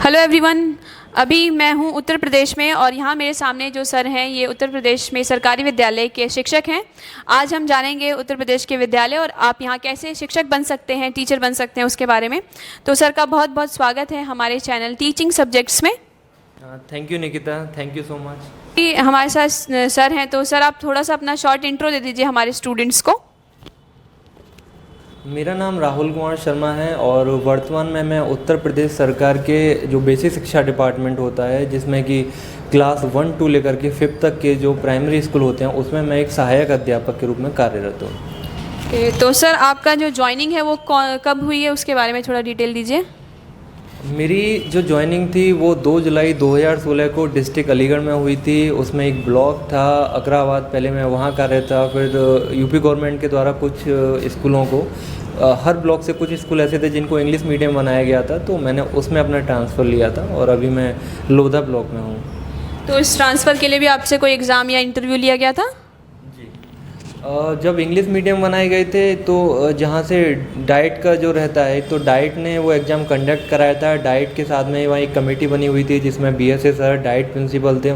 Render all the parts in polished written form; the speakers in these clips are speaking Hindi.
Hello everyone. अभी मैं हूँ उत्तर प्रदेश में और यहाँ मेरे सामने जो सर हैं ये उत्तर प्रदेश में सरकारी विद्यालय के शिक्षक हैं। आज हम जानेंगे उत्तर प्रदेश के विद्यालय और आप यहाँ कैसे शिक्षक बन सकते हैं, टीचर बन सकते हैं उसके बारे में। तो सर का बहुत बहुत स्वागत है हमारे चैनल टीचिंग सब्जेक्ट्स में। Thank you Nikita, thank you so much. हमारे साथ सर हैं, तो सर आप थोड़ा सा अपना शॉर्ट इंट्रो दे दीजिए हमारे स्टूडेंट्स को। मेरा नाम राहुल कुमार शर्मा है और वर्तमान में मैं उत्तर प्रदेश सरकार के जो बेसिक शिक्षा डिपार्टमेंट होता है, जिसमें कि क्लास 1 to लेकर के 5th तक के जो प्राइमरी स्कूल होते हैं, उसमें मैं एक सहायक अध्यापक के रूप में कार्यरत हूँ। तो सर आपका जो ज्वाइनिंग है वो कब हुई है, उसके बारे में थोड़ा डिटेल दीजिए। मेरी जो ज्वाइनिंग थी वो 2 जुलाई 2016 को डिस्ट्रिक्ट अलीगढ़ में हुई थी। उसमें एक ब्लॉक था अकराबाद, पहले मैं वहाँ कार्यरत था। फिर यूपी गवर्नमेंट के द्वारा कुछ स्कूलों को हर ब्लॉक से कुछ स्कूल ऐसे थे जिनको इंग्लिश मीडियम बनाया गया था, तो मैंने उसमें अपना ट्रांसफ़र लिया था और अभी मैं लोधा ब्लॉक में हूँ। तो इस ट्रांसफ़र के लिए भी आपसे कोई एग्ज़ाम या इंटरव्यू लिया गया था? जब इंग्लिश मीडियम बनाए गए थे तो जहाँ से डाइट का जो रहता है, तो डाइट ने वो एग्ज़ाम कंडक्ट कराया था। डाइट के साथ में वहाँ एक कमेटी बनी हुई थी जिसमें बीएसए सर, डाइट प्रिंसिपल थे।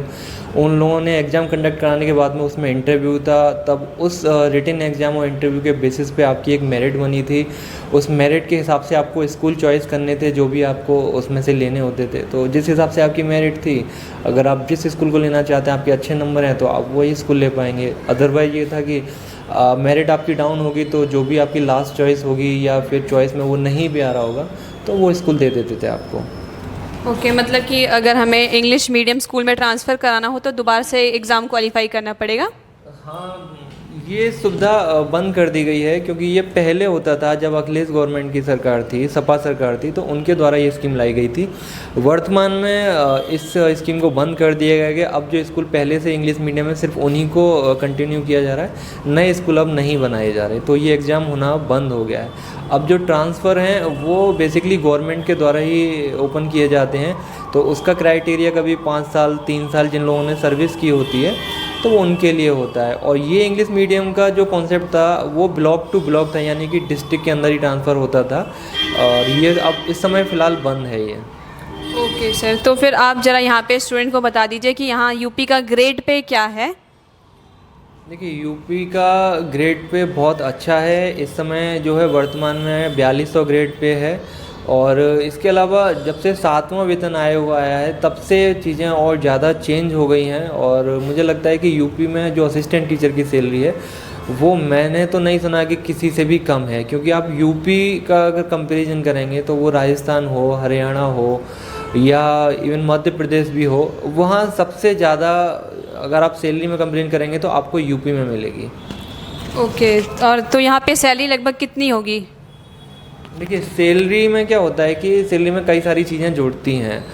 उन लोगों ने एग्ज़ाम कंडक्ट कराने के बाद में उसमें इंटरव्यू था। तब उस रिटन एग्ज़ाम और इंटरव्यू के बेसिस पे आपकी एक मेरिट बनी थी। उस मेरिट के हिसाब से आपको स्कूल चॉइस करने थे, जो भी आपको उसमें से लेने होते थे। तो जिस हिसाब से आपकी मेरिट थी, अगर आप जिस स्कूल को लेना चाहते हैं, आपके अच्छे नंबर हैं, तो आप वही स्कूल ले पाएंगे। अदरवाइज़ ये था कि मेरिट आपकी डाउन होगी तो जो भी आपकी लास्ट चॉइस होगी या फिर चॉइस में वो नहीं भी आ रहा होगा तो वो स्कूल दे देते थे आपको। ओके, मतलब कि अगर हमें इंग्लिश मीडियम स्कूल में ट्रांसफ़र कराना हो तो दोबारा से एग्ज़ाम क्वालिफाई करना पड़ेगा? हाँ, ये सुविधा बंद कर दी गई है, क्योंकि ये पहले होता था जब अखिलेश गवर्नमेंट की सरकार थी, सपा सरकार थी, तो उनके द्वारा ये स्कीम लाई गई थी। वर्तमान में इस स्कीम को बंद कर दिया गया है। अब जो स्कूल पहले से इंग्लिश मीडियम में सिर्फ उन्हीं को कंटिन्यू किया जा रहा है, नए स्कूल अब नहीं बनाए जा रहे, तो ये एग्ज़ाम होना बंद हो गया है। अब जो ट्रांसफ़र हैं वो बेसिकली गवर्नमेंट के द्वारा ही ओपन किए जाते हैं, तो उसका क्राइटेरिया कभी 5 साल 3 साल जिन लोगों ने सर्विस की होती है तो वो उनके लिए होता है। और ये इंग्लिश मीडियम का जो कॉन्सेप्ट था वो ब्लॉक टू ब्लॉक था, यानी कि डिस्ट्रिक्ट के अंदर ही ट्रांसफ़र होता था, और ये अब इस समय फ़िलहाल बंद है ये। ओके सर, तो फिर आप ज़रा यहाँ पे स्टूडेंट को बता दीजिए कि यहाँ यूपी का ग्रेड पे क्या है। देखिए, यूपी का ग्रेड पे बहुत अच्छा है। इस समय जो है वर्तमान में 4200 ग्रेड पे है। और इसके अलावा जब से 7वां वेतन आयोग आया है तब से चीज़ें और ज़्यादा चेंज हो गई हैं। और मुझे लगता है कि यूपी में जो असिस्टेंट टीचर की सैलरी है वो मैंने तो नहीं सुना कि किसी से भी कम है, क्योंकि आप यूपी का अगर कंपैरिजन करेंगे तो वो राजस्थान हो, हरियाणा हो या इवन मध्य प्रदेश भी हो, वहाँ सबसे ज़्यादा अगर आप सैलरी में कंपेरिजन करेंगे तो आपको यूपी में मिलेगी। ओके, और तो यहाँ पे सैलरी लगभग कितनी होगी? देखिए, सैलरी में क्या होता है कि सैलरी में कई सारी चीज़ें जुड़ती हैं।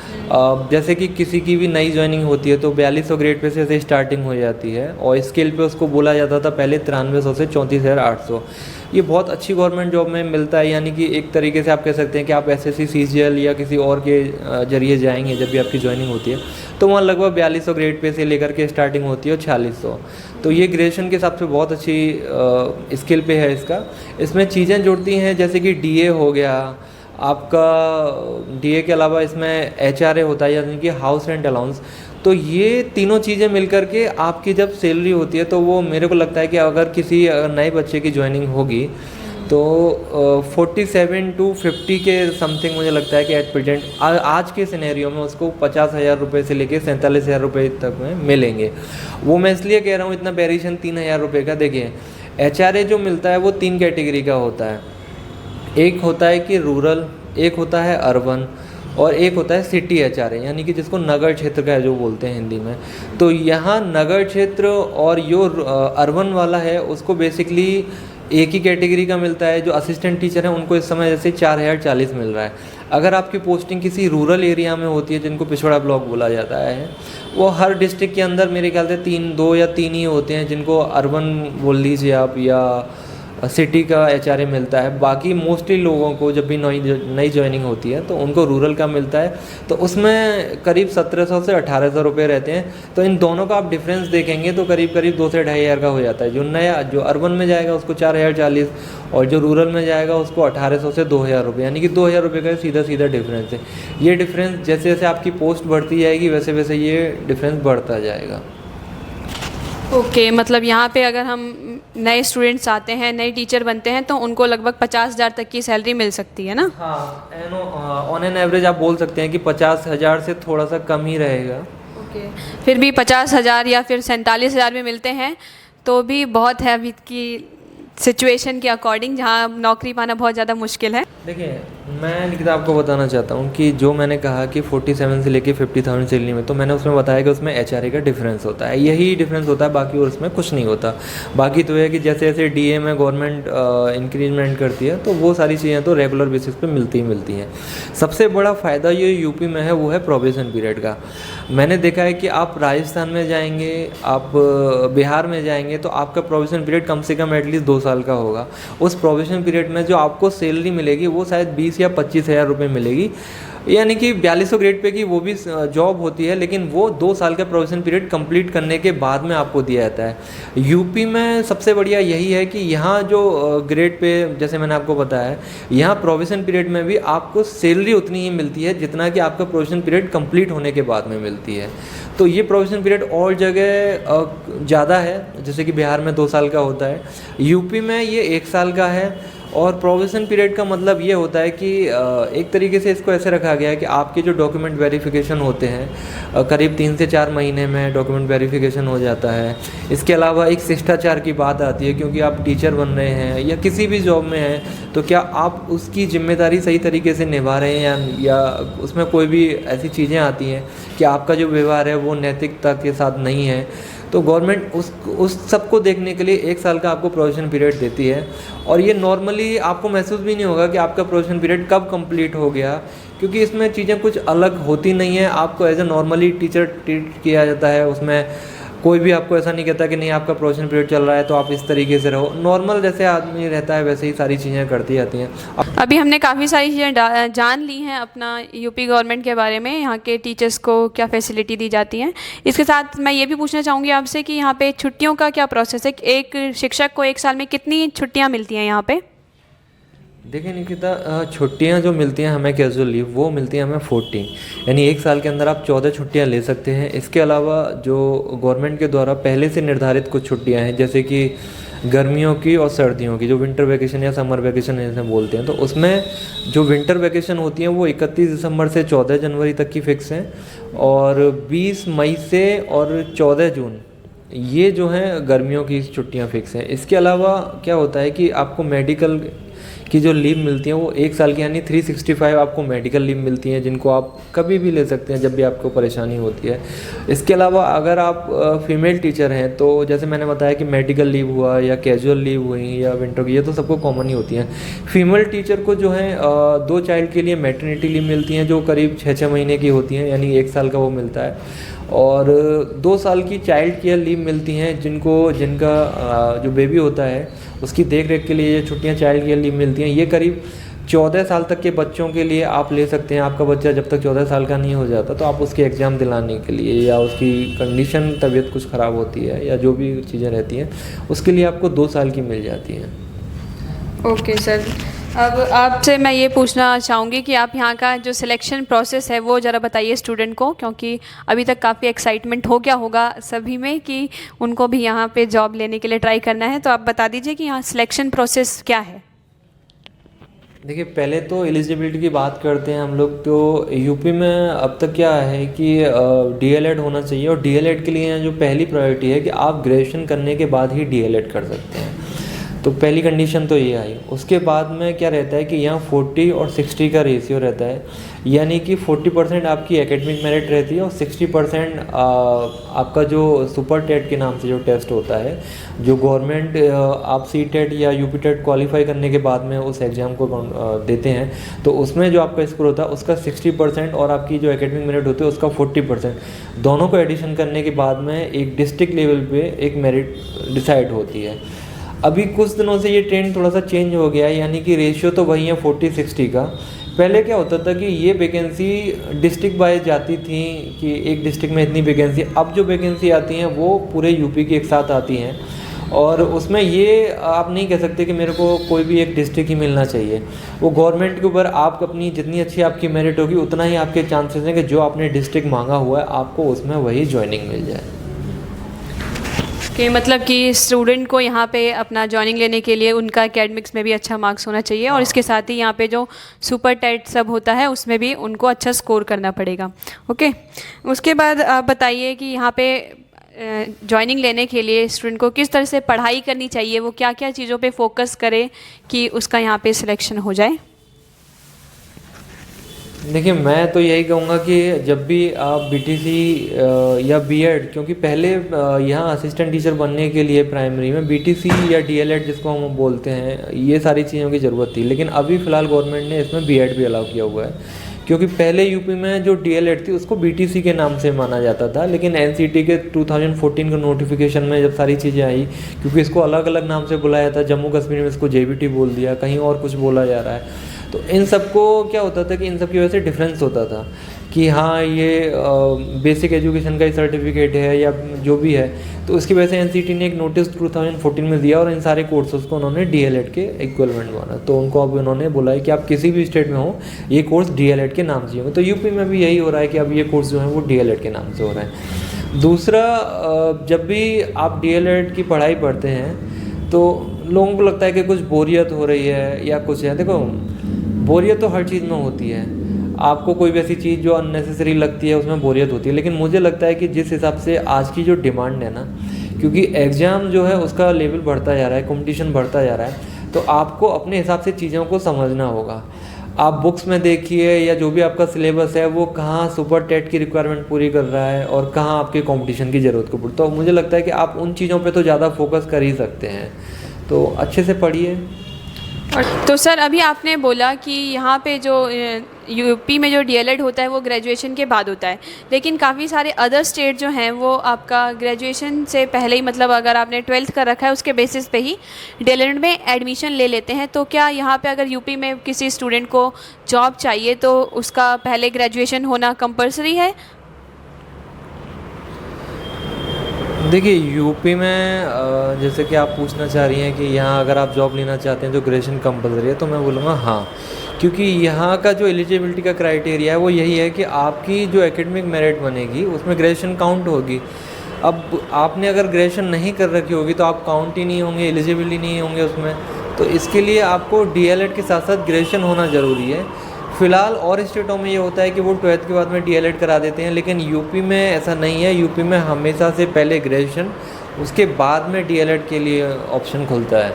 जैसे कि किसी की भी नई ज्वाइनिंग होती है तो 4200 ग्रेड पे से स्टार्टिंग हो जाती है, और स्केल पे उसको बोला जाता था पहले 9300 से 34,800। ये बहुत अच्छी गवर्नमेंट जॉब में मिलता है, यानी कि एक तरीके से आप कह सकते हैं कि आप एसएससी, सीजीएल या किसी और के जरिए जाएंगे जब भी आपकी ज्वाइनिंग होती है, तो वहाँ लगभग 4200 ग्रेड पे से लेकर के स्टार्टिंग होती है 4600। तो ये ग्रेजुएशन के हिसाब से बहुत अच्छी स्केल पे है इसका। इसमें चीज़ें जुड़ती हैं जैसे कि डीए हो गया आपका, डीए के अलावा इसमें एचआरए होता है, यानी कि हाउस रेंट अलाउंस। तो ये तीनों चीज़ें मिलकर के आपकी जब सैलरी होती है तो वो मेरे को लगता है कि अगर किसी नए बच्चे की ज्वाइनिंग होगी तो 47 to 50 के समथिंग मुझे लगता है कि एट प्रेजेंट आज के सिनेरियो में उसको 50,000 रुपये से लेके 47,000 रुपये तक में मिलेंगे। वो मैं इसलिए कह रहा हूँ इतना वेरिएशन 3,000 रुपये का। देखिए, एचआरए जो मिलता है वो 3 कैटेगरी का होता है। एक होता है कि रूरल, एक होता है अर्बन, और एक होता है सिटी एचआरए, यानी कि जिसको नगर क्षेत्र का जो बोलते हैं हिंदी में। तो यहाँ नगर क्षेत्र और जो अर्बन वाला है उसको बेसिकली एक ही कैटेगरी का मिलता है। जो असिस्टेंट टीचर हैं उनको इस समय जैसे 4,040 मिल रहा है। अगर आपकी पोस्टिंग किसी रूरल एरिया में होती है जिनको पिछड़ा ब्लॉक बोला जाता है, वो हर डिस्ट्रिक्ट के अंदर मेरे ख्याल से 2 या 3 ही होते हैं जिनको अर्बन बोल लीजिए आप, या सिटी का एचआरए मिलता है। बाकी मोस्टली लोगों को जब भी नई ज्वाइनिंग होती है तो उनको रूरल का मिलता है, तो उसमें करीब 1700 से 1800 रुपये रहते हैं। तो इन दोनों का आप डिफरेंस देखेंगे तो करीब करीब 2 से 2500 का हो जाता है। जो अर्बन में जाएगा उसको 4040 और जो रूरल में जाएगा उसको 1800 से 2000 रुपये, यानी कि 2000 रुपये का सीधा डिफरेंस है। ये डिफरेंस जैसे जैसे आपकी पोस्ट बढ़ती जाएगी वैसे वैसे ये डिफरेंस बढ़ता जाएगा। ओके, मतलब यहाँ पे अगर हम नए स्टूडेंट्स आते हैं, नए टीचर बनते हैं, तो उनको लगभग 50,000 तक की सैलरी मिल सकती है ना? हाँ, ऑन एन एवरेज आप बोल सकते हैं कि 50,000 से थोड़ा सा कम ही रहेगा। ओके, फिर भी 50,000 या फिर 47,000 में मिलते हैं तो भी बहुत है अभी की सिचुएशन के अकॉर्डिंग, जहाँ नौकरी पाना बहुत ज़्यादा मुश्किल है। देखिए, मैं निकिता आपको बताना चाहता हूँ कि जो मैंने कहा कि 47 से लेके 50,000 सैलरी में, तो मैंने उसमें बताया कि उसमें एचआरए का डिफरेंस होता है, यही डिफरेंस होता है, बाकी और उसमें कुछ नहीं होता। बाकी तो है कि जैसे जैसे डीए में गवर्नमेंट इंक्रीजमेंट करती है तो वो सारी चीज़ें तो रेगुलर बेसिस पे मिलती ही मिलती हैं। सबसे बड़ा फ़ायदा ये यूपी में है, वो है प्रोबेशन पीरियड का। मैंने देखा है कि आप राजस्थान में जाएंगे, आप बिहार में जाएंगे तो आपका प्रोबेशन पीरियड कम से कम एटलीस्ट 2 साल का होगा। उस प्रोबेशन पीरियड में जो आपको सैलरी मिलेगी वो शायद 20 या 25,000 रुपये मिलेगी, यानी कि 4200 ग्रेड पे की वो भी जॉब होती है, लेकिन वो 2 साल का प्रोबेशन पीरियड कंप्लीट करने के बाद में आपको दिया जाता है। यूपी में सबसे बढ़िया यही है कि यहाँ जो ग्रेड पे, जैसे मैंने आपको बताया है, यहाँ प्रोबेशन पीरियड में भी आपको सैलरी उतनी ही मिलती है जितना कि आपका प्रोबेशन पीरियड कंप्लीट होने के बाद में मिलती है। तो ये प्रोबेशन पीरियड और जगह ज़्यादा है, जैसे कि बिहार में 2 साल का होता है, यूपी में ये 1 साल का है। और प्रोबेशन पीरियड का मतलब ये होता है कि एक तरीके से इसको ऐसे रखा गया है कि आपके जो डॉक्यूमेंट वेरिफिकेशन होते हैं करीब 3 से 4 महीने में डॉक्यूमेंट वेरिफिकेशन हो जाता है। इसके अलावा एक शिष्टाचार की बात आती है, क्योंकि आप टीचर बन रहे हैं या किसी भी जॉब में हैं तो क्या आप उसकी जिम्मेदारी सही तरीके से निभा रहे हैं, या उसमें कोई भी ऐसी चीज़ें आती हैं कि आपका जो व्यवहार है वो नैतिकता के साथ नहीं है, तो गवर्नमेंट उस सब को देखने के लिए 1 साल का आपको प्रोबेशन पीरियड देती है। और ये नॉर्मली आपको महसूस भी नहीं होगा कि आपका प्रोबेशन पीरियड कब कंप्लीट हो गया, क्योंकि इसमें चीज़ें कुछ अलग होती नहीं है। आपको as a normally teacher treat किया जाता है, उसमें कोई भी आपको ऐसा नहीं कहता कि नहीं आपका प्रोबेशन पीरियड चल रहा है तो आप इस तरीके से रहो। नॉर्मल जैसे आदमी रहता है वैसे ही सारी चीज़ें करती जाती हैं। अभी हमने काफ़ी सारी चीज़ें जान ली हैं अपना यूपी गवर्नमेंट के बारे में, यहाँ के टीचर्स को क्या फैसिलिटी दी जाती हैं। इसके साथ मैं ये भी पूछना चाहूँगी आपसे कि यहाँ पे छुट्टियों का क्या प्रोसेस है? एक शिक्षक को 1 साल में कितनी छुट्टियाँ मिलती हैं यहाँ पे? देखिए निकिता, छुट्टियां जो मिलती हैं हमें कैजुअल लीव, वो मिलती हैं हमें 14, यानी 1 साल के अंदर आप 14 छुट्टियां ले सकते हैं। इसके अलावा जो गवर्नमेंट के द्वारा पहले से निर्धारित कुछ छुट्टियां हैं, जैसे कि गर्मियों की और सर्दियों की, जो विंटर वैकेशन या समर वैकेशन जैसे बोलते हैं, तो उसमें जो विंटर वैकेशन होती हैं वो 31 दिसंबर से 14 जनवरी तक की फ़िक्स हैं, और 20 मई से और 14 जून ये जो हैं गर्मियों की छुट्टियां फ़िक्स हैं। इसके अलावा क्या होता है कि आपको मेडिकल की जो लीव मिलती हैं वो 1 साल की, यानी 365 आपको मेडिकल लीव मिलती हैं, जिनको आप कभी भी ले सकते हैं जब भी आपको परेशानी होती है। इसके अलावा अगर आप फीमेल टीचर हैं तो जैसे मैंने बताया कि मेडिकल लीव हुआ या कैजुअल लीव हुई या विंटर की, ये तो सबको कॉमन ही होती हैं। फीमेल टीचर को जो है 2 चाइल्ड के लिए मैटरनिटी लीव मिलती हैं, जो करीब 6-6 महीने की होती हैं, यानी 1 साल का वो मिलता है। और 2 साल की चाइल्ड केयर लीव मिलती हैं, जिनका जो बेबी होता है उसकी देख रेख के लिए ये छुट्टियां चाइल्ड केयर लीव मिलती हैं। ये करीब 14 साल तक के बच्चों के लिए आप ले सकते हैं। आपका बच्चा जब तक 14 साल का नहीं हो जाता तो आप उसके एग्ज़ाम दिलाने के लिए, या उसकी कंडीशन तबीयत कुछ ख़राब होती है या जो भी चीज़ें रहती हैं उसके लिए आपको 2 साल की मिल जाती हैं। ओके सर, अब आपसे मैं ये पूछना चाहूँगी कि आप यहाँ का जो सिलेक्शन प्रोसेस है वो ज़रा बताइए स्टूडेंट को, क्योंकि अभी तक काफ़ी एक्साइटमेंट हो गया होगा सभी में कि उनको भी यहाँ पे जॉब लेने के लिए ट्राई करना है। तो आप बता दीजिए कि यहाँ सिलेक्शन प्रोसेस क्या है। देखिए, पहले तो एलिजिबिलिटी की बात करते हैं हम लोग। तो यूपी में अब तक क्या है कि डीएलएड होना चाहिए, और डीएलएड के लिए जो पहली प्रायोरिटी है कि आप ग्रेजुएशन करने के बाद ही डीएलएड कर सकते हैं। तो पहली कंडीशन तो ये आई। उसके बाद में क्या रहता है कि यहाँ 40 और 60 का रेशियो रहता है, यानी कि 40% आपकी एकेडमिक मेरिट रहती है और 60% आपका जो सुपर टेट के नाम से जो टेस्ट होता है, जो गवर्नमेंट आप सी टेट या यूपी टेट क्वालिफाई करने के बाद में उस एग्ज़ाम को देते हैं, तो उसमें जो आपका स्कोर होता है उसका 60% और आपकी जो एकेडमिक मेरिट होती है उसका 40%, दोनों को एडिशन करने के बाद में एक डिस्ट्रिक्ट लेवल पे एक मेरिट डिसाइड होती है। अभी कुछ दिनों से ये ट्रेंड थोड़ा सा चेंज हो गया है, यानी कि रेशियो तो वही है 40-60 का। पहले क्या होता था कि ये वैकेंसी डिस्ट्रिक्ट वाइज जाती थी कि एक डिस्ट्रिक्ट में इतनी वैकेंसी, अब जो वैकेंसी आती हैं वो पूरे यूपी की एक साथ आती हैं, और उसमें ये आप नहीं कह सकते कि मेरे को कोई भी एक डिस्ट्रिक्ट ही मिलना चाहिए। वो गवर्नमेंट के ऊपर आप अपनी जितनी अच्छी आपकी मेरिट होगी उतना ही आपके चांसेस हैं कि जो आपने डिस्ट्रिक्ट मांगा हुआ है आपको उसमें वही ज्वाइनिंग मिल जाए। कि मतलब कि स्टूडेंट को यहाँ पे अपना जॉइनिंग लेने के लिए उनका एकेडमिक्स में भी अच्छा मार्क्स होना चाहिए और इसके साथ ही यहाँ पे जो सुपर टेट सब होता है उसमें भी उनको अच्छा स्कोर करना पड़ेगा। ओके, उसके बाद आप बताइए कि यहाँ पे जॉइनिंग लेने के लिए स्टूडेंट को किस तरह से पढ़ाई करनी चाहिए, वो क्या क्या चीज़ों पे फोकस करे कि उसका यहाँ पे सिलेक्शन हो जाए। देखिए, मैं तो यही कहूँगा कि जब भी आप बीटीसी या बीएड, क्योंकि पहले यहाँ असिस्टेंट टीचर बनने के लिए प्राइमरी में बीटीसी या डीएलएड जिसको हम बोलते हैं, ये सारी चीज़ों की ज़रूरत थी, लेकिन अभी फ़िलहाल गवर्नमेंट ने इसमें बीएड भी अलाउ किया हुआ है। क्योंकि पहले यूपी में जो डीएलएड थी उसको बीटीसी के नाम से माना जाता था, लेकिन एनसीटी के 2014 के नोटिफिकेशन में जब सारी चीज़ें आई, क्योंकि इसको अलग अलग नाम से बुलाया था, जम्मू कश्मीर में इसको जेबीटी बोल दिया, कहीं और कुछ बोला जा रहा है, तो इन सबको क्या होता था कि इन सब की वजह से डिफरेंस होता था कि हाँ ये बेसिक एजुकेशन का ही सर्टिफिकेट है या जो भी है, तो उसकी वजह से एनसीटी ने एक नोटिस 2014 में दिया और इन सारे कोर्सेज को उन्होंने डीएलएड के इक्वलमेंट माना। तो उनको अब उन्होंने बोला है कि आप किसी भी स्टेट में हो ये कोर्स डीएलएड के नाम से होंगे। तो यूपी में भी यही हो रहा है कि अब ये कोर्स जो है वो डीएलएड के नाम से हो रहा है। दूसरा, जब भी आप डीएलएड की पढ़ाई पढ़ते हैं तो लोगों को लगता है कि कुछ बोरियत हो रही है या कुछ है। देखो, बोरियत तो हर चीज़ में होती है, आपको कोई भी ऐसी चीज़ जो अननेसेसरी लगती है उसमें बोरियत होती है, लेकिन मुझे लगता है कि जिस हिसाब से आज की जो डिमांड है ना, क्योंकि एग्ज़ाम जो है उसका लेवल बढ़ता जा रहा है, कंपटीशन बढ़ता जा रहा है, तो आपको अपने हिसाब से चीज़ों को समझना होगा। आप बुक्स में देखिए या जो भी आपका सिलेबस है वो कहाँ सुपर टेट की रिक्वायरमेंट पूरी कर रहा है और कहाँ आपके कंपटीशन की ज़रूरत को पूरी, तो मुझे लगता है कि आप उन चीज़ों पे तो ज़्यादा फोकस कर ही सकते हैं, तो अच्छे से पढ़िए। और तो सर, अभी आपने बोला कि यहाँ पे जो यूपी में जो डीएलएड होता है वो ग्रेजुएशन के बाद होता है, लेकिन काफ़ी सारे अदर स्टेट जो हैं वो आपका ग्रेजुएशन से पहले ही, मतलब अगर आपने 12th कर रखा है उसके बेसिस पे ही डीएलएड में एडमिशन ले लेते हैं। तो क्या यहाँ पे अगर यूपी में किसी स्टूडेंट को जॉब चाहिए तो उसका पहले ग्रेजुएशन होना कंपलसरी है? देखिए, यूपी में जैसे कि आप पूछना चाह रही हैं कि यहाँ अगर आप जॉब लेना चाहते हैं तो ग्रेजुएशन कंपलसरी है, तो मैं बोलूँगा हाँ, क्योंकि यहाँ का जो एलिजिबिलिटी का क्राइटेरिया है वो यही है कि आपकी जो एकेडमिक मेरिट बनेगी उसमें ग्रेजुएशन काउंट होगी। अब आपने अगर ग्रेजुएशन नहीं कर रखी होगी तो आप काउंट ही नहीं होंगे, एलिजिबिलिटी नहीं होंगे उसमें, तो इसके लिए आपको डीएलएड के साथ साथ ग्रेजुएशन होना ज़रूरी है। फ़िलहाल और स्टेटों में ये होता है कि वो 12th के बाद में डीएलएड करा देते हैं, लेकिन यूपी में ऐसा नहीं है। यूपी में हमेशा से पहले ग्रेजुएशन, उसके बाद में डीएलएड के लिए ऑप्शन खुलता है।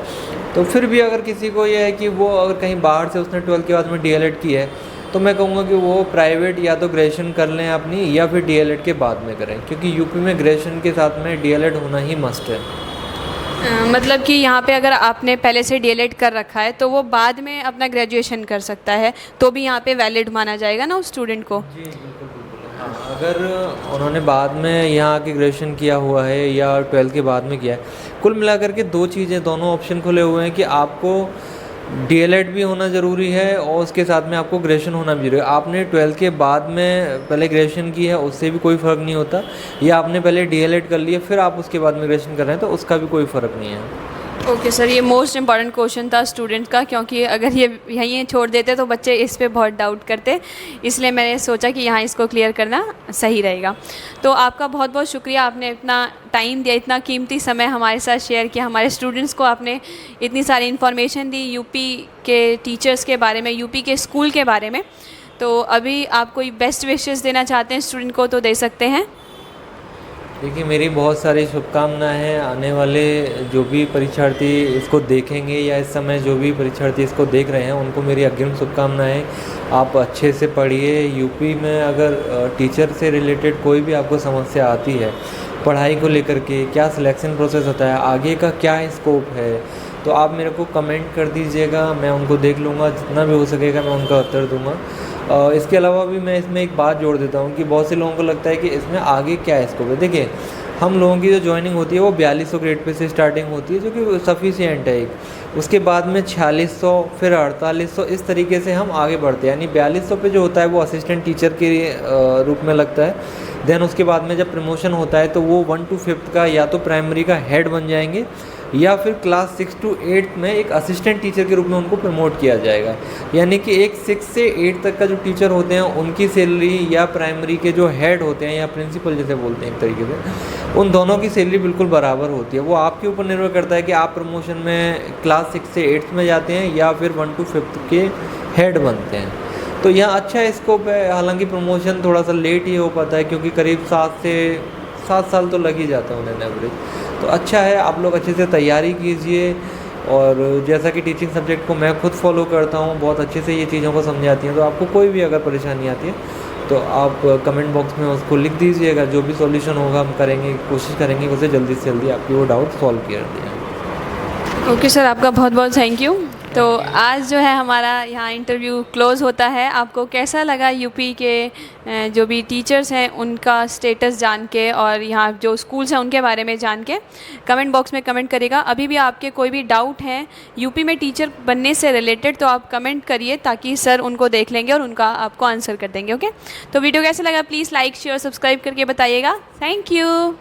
तो फिर भी अगर किसी को ये है कि वो अगर कहीं बाहर से उसने 12th के बाद में डीएलएड की है, तो मैं कहूँगा कि वो प्राइवेट या तो ग्रेजुएशन कर लें अपनी, या फिर डीएलएड के बाद में करें, क्योंकि यूपी में ग्रेजुएशन के साथ में डीएलएड होना ही मस्ट है। मतलब कि यहाँ पे अगर आपने पहले से डीएलएड कर रखा है तो वो बाद में अपना ग्रेजुएशन कर सकता है, तो भी यहाँ पे वैलिड माना जाएगा ना उस स्टूडेंट को? जी बिल्कुल बिल्कुल। हाँ, अगर उन्होंने बाद में यहाँ आके ग्रेजुएशन किया हुआ है या 12th के बाद में किया है, कुल मिलाकर के दो चीज़ें, दोनों ऑप्शन खुले हुए हैं कि आपको डीएलएड भी होना ज़रूरी है और उसके साथ में आपको ग्रेजुएशन होना भी ज़रूरी है। आपने 12th के बाद में पहले ग्रेजुएशन की है उससे भी कोई फ़र्क नहीं होता, या आपने पहले डीएलएड कर लिया फिर आप उसके बाद में ग्रेजुएशन कर रहे हैं तो उसका भी कोई फ़र्क नहीं है। ओके सर, ये मोस्ट इम्पॉर्टेंट क्वेश्चन था स्टूडेंट का, क्योंकि अगर ये यहीं छोड़ देते तो बच्चे इस पे बहुत डाउट करते, इसलिए मैंने सोचा कि यहाँ इसको क्लियर करना सही रहेगा। तो आपका बहुत बहुत शुक्रिया, आपने इतना टाइम दिया, इतना कीमती समय हमारे साथ शेयर किया, हमारे स्टूडेंट्स को आपने इतनी सारी इन्फॉर्मेशन दी यूपी के टीचर्स के बारे में, यूपी के स्कूल के बारे में। तो अभी आप कोई बेस्ट विशेस देना चाहते हैं स्टूडेंट को तो दे सकते हैं। देखिए, मेरी बहुत सारी शुभकामनाएं हैं। आने वाले जो भी परीक्षार्थी इसको देखेंगे या इस समय जो भी परीक्षार्थी इसको देख रहे हैं उनको मेरी अग्रिम शुभकामनाएं। आप अच्छे से पढ़िए। यूपी में अगर टीचर से रिलेटेड कोई भी आपको समस्या आती है, पढ़ाई को लेकर के, क्या सिलेक्शन प्रोसेस होता है, आगे का क्या स्कोप है, तो आप मेरे को कमेंट कर दीजिएगा, मैं उनको देख लूँगा, जितना भी हो सकेगा मैं उनका उत्तर दूँगा। इसके अलावा भी मैं इसमें एक बात जोड़ देता हूँ कि बहुत से लोगों को लगता है कि इसमें आगे क्या स्कोप है। देखिए, हम लोगों की जो जॉइनिंग होती है वो 4200 ग्रेड पे से स्टार्टिंग होती है, जो कि सफिशिएंट है एक। उसके बाद में 4600, फिर 4800, इस तरीके से हम आगे बढ़ते हैं। यानी 4200 पे जो होता है वो असिस्टेंट टीचर के रूप में लगता है। देन उसके बाद में जब प्रमोशन होता है तो वो 1 to 5th का या तो प्राइमरी का हेड बन जाएंगे, या फिर क्लास 6 to 8 में एक असिस्टेंट टीचर के रूप में उनको प्रमोट किया जाएगा। यानी कि एक 6 से 8 तक का जो टीचर होते हैं उनकी सैलरी, या प्राइमरी के जो हेड होते हैं या प्रिंसिपल जैसे बोलते हैं एक तरीके से, उन दोनों की सैलरी बिल्कुल बराबर होती है। वो आपके ऊपर निर्भर करता है कि आप प्रमोशन में क्लास 6 से 8 में जाते हैं या फिर 1 to 5th के हेड बनते हैं। तो यहाँ अच्छा स्कोप है। हालांकि प्रमोशन थोड़ा सा लेट ही हो पाता है, क्योंकि करीब 7 साल तो लग ही जाता है उन्हें एवरेज। तो अच्छा है, आप लोग अच्छे से तैयारी कीजिए। और जैसा कि टीचिंग सब्जेक्ट को मैं खुद फॉलो करता हूँ, बहुत अच्छे से ये चीज़ों को समझाती हैं। तो आपको कोई भी अगर परेशानी आती है तो आप कमेंट बॉक्स में उसको लिख दीजिएगा। जो भी सॉल्यूशन होगा हम करेंगे, कोशिश करेंगे उसे जल्दी से जल्दी आपकी वो डाउट सॉल्व कर दें। ओके सर, आपका बहुत बहुत थैंक यू। तो आज जो है हमारा यहाँ इंटरव्यू क्लोज़ होता है। आपको कैसा लगा यूपी के जो भी टीचर्स हैं उनका स्टेटस जान के, और यहाँ जो स्कूल्स हैं उनके बारे में जान के, कमेंट बॉक्स में कमेंट करिएगा। अभी भी आपके कोई भी डाउट हैं यूपी में टीचर बनने से रिलेटेड तो आप कमेंट करिए, ताकि सर उनको देख लेंगे और उनका आपको आंसर कर देंगे। ओके, तो वीडियो कैसा लगा प्लीज़ लाइक शेयर सब्सक्राइब करके बताइएगा। Thank you.